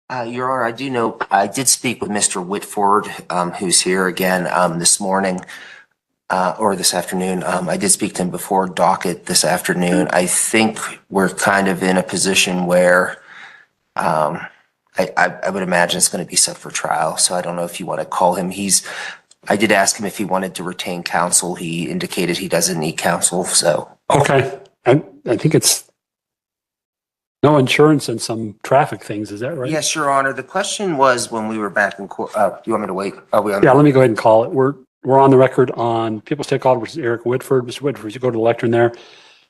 Your Honor, I do know, I did speak with Mr. Whitford, who's here again, this morning, or this afternoon. I did speak to him before docket this afternoon. I think we're kind of in a position where, I would imagine it's going to be set for trial. So I don't know if you want to call him. I did ask him if he wanted to retain counsel. He indicated he doesn't need counsel, so. Okay. I think it's no insurance and some traffic things. Is that right? Yes, Your Honor. The question was when we were back in court, do you want me to wait? Are we on? Yeah, let me go ahead and call it. We're on the record on People's State Call versus Eric Whitford. Mr. Whitford, you go to the lectern there.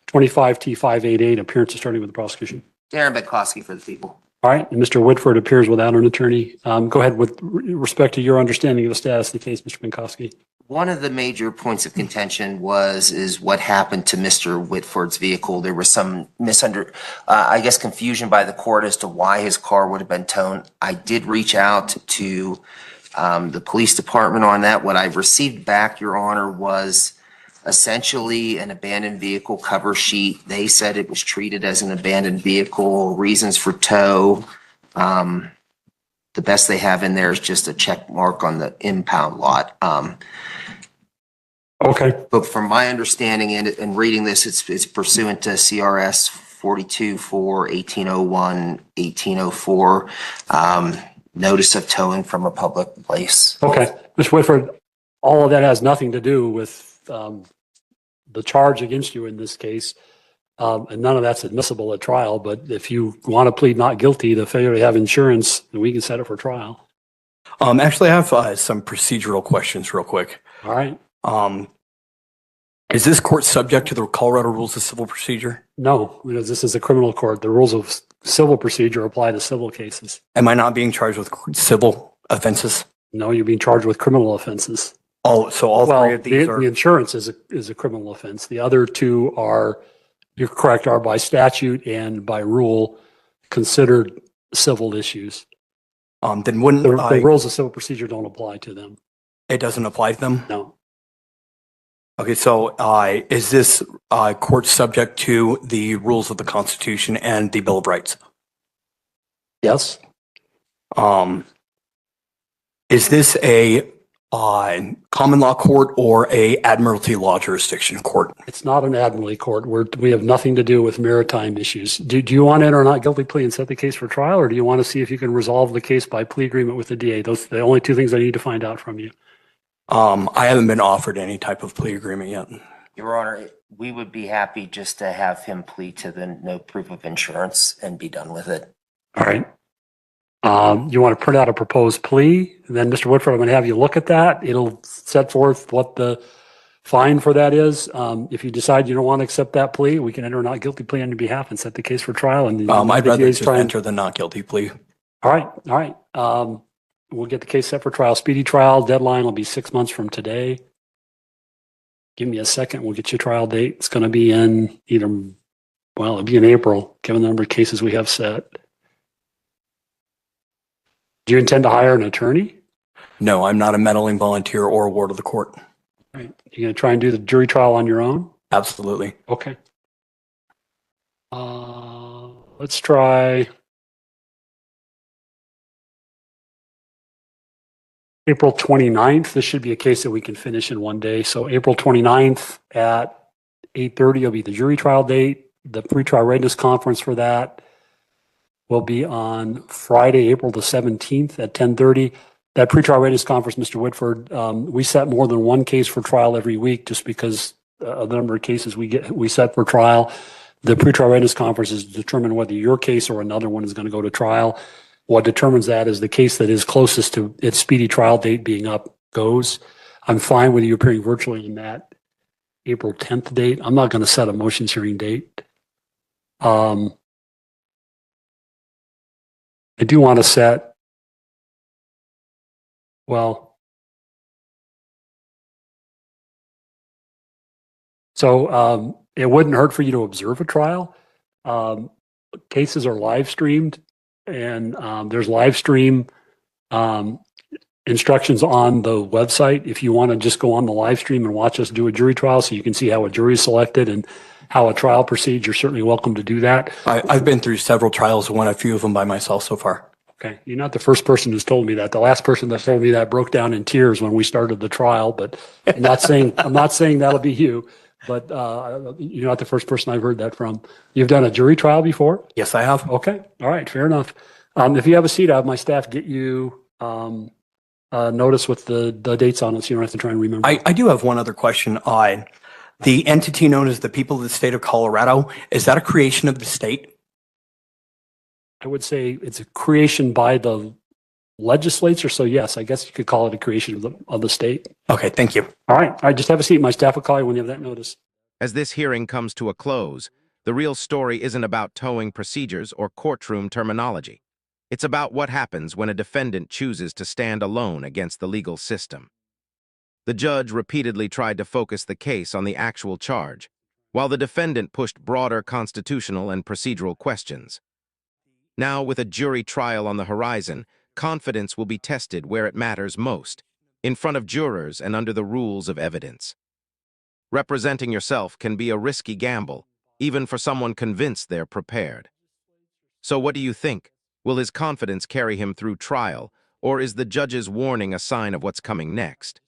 25 T588, appearances starting with the prosecution. Darren Bedkowski for the people. All right. And Mr. Whitford appears without an attorney. Go ahead with respect to your understanding of the status of the case, Mr. Bedkowski. One of the major points of contention is what happened to Mr. Whitford's vehicle. There was some confusion by the court as to why his car would have been towed. I did reach out to the police department on that. What I received back, Your Honor, was essentially an abandoned vehicle cover sheet. They said it was treated as an abandoned vehicle, reasons for tow. The best they have in there is just a check mark on the impound lot. Okay. But from my understanding and reading this, it's pursuant to CRS 42-4-1801, 1804, notice of towing from a public place. Okay. Mr. Whitford, all of that has nothing to do with the charge against you in this case. And none of that's admissible at trial. But if you want to plead not guilty, the failure to have insurance, then we can set it for trial. Actually, I have some procedural questions real quick. All right. Is this court subject to the Colorado Rules of Civil Procedure? No, because this is a criminal court. The rules of civil procedure apply to civil cases. Am I not being charged with civil offenses? No, you're being charged with criminal offenses. All three of these are... The insurance is a criminal offense. The other two are, you're correct, are by statute and by rule considered civil issues. Then wouldn't the rules of civil procedure don't apply to them. It doesn't apply to them? No. Okay, so is this court subject to the rules of the Constitution and the Bill of Rights? Yes. Is this a common law court or a admiralty law jurisdiction court? It's not an admiralty court. We have nothing to do with maritime issues. Do you want to enter a not guilty plea and set the case for trial, or do you want to see if you can resolve the case by plea agreement with the DA? Those are the only two things I need to find out from you. I haven't been offered any type of plea agreement yet. Your Honor, we would be happy just to have him plead to the no proof of insurance and be done with it. All right. You want to print out a proposed plea? Then, Mr. Woodford, I'm going to have you look at that. It'll set forth what the fine for that is. If you decide you don't want to accept that plea, we can enter a not guilty plea on your behalf and set the case for trial. And I'd rather just enter the not guilty plea. All right. All right. We'll get the case set for trial. Speedy trial deadline will be 6 months from today. Give me a second. We'll get your trial date. It's going to be in it'll be in April, given the number of cases we have set. Do you intend to hire an attorney? No, I'm not a meddling volunteer or a ward of the court. All right. You're going to try and do the jury trial on your own? Absolutely. Okay. Let's try April 29th. This should be a case that we can finish in one day. So April 29th at 8:30 will be the jury trial date. The pretrial readiness conference for that will be on Friday, April the 17th at 10:30. That pretrial readiness conference, Mr. Whitford, we set more than one case for trial every week just because of the number of cases we set for trial. The pretrial readiness conference is to determine whether your case or another one is going to go to trial. What determines that is the case that is closest to its speedy trial date being up goes. I'm fine with you appearing virtually in that April 10th date. I'm not going to set a motions hearing date. I do want to set, it wouldn't hurt for you to observe a trial. Cases are live streamed, and there's live stream instructions on the website if you want to just go on the live stream and watch us do a jury trial so you can see how a jury is selected and how a trial proceeds. You're certainly welcome to do that. I've been through several trials and won a few of them by myself so far. Okay, you're not the first person who's told me that. The last person that told me that broke down in tears when we started the trial, but I'm not saying that'll be you, but you're not the first person I've heard that from. You've done a jury trial before? Yes, I have. Okay, all right, fair enough. If you have a seat, I have my staff get you notice with the dates on it, so you don't have to try and remember. I do have one other question. The entity known as the People of the State of Colorado, is that a creation of the state? I would say it's a creation by the legislature, so yes, I guess you could call it a creation of the state. Okay, thank you. All right, I just have a seat. My staff will call you when you have that notice. As this hearing comes to a close, the real story isn't about towing procedures or courtroom terminology. It's about what happens when a defendant chooses to stand alone against the legal system. The judge repeatedly tried to focus the case on the actual charge, while the defendant pushed broader constitutional and procedural questions. Now, with a jury trial on the horizon, confidence will be tested where it matters most, in front of jurors and under the rules of evidence. Representing yourself can be a risky gamble, even for someone convinced they're prepared. So what do you think? Will his confidence carry him through trial, or is the judge's warning a sign of what's coming next?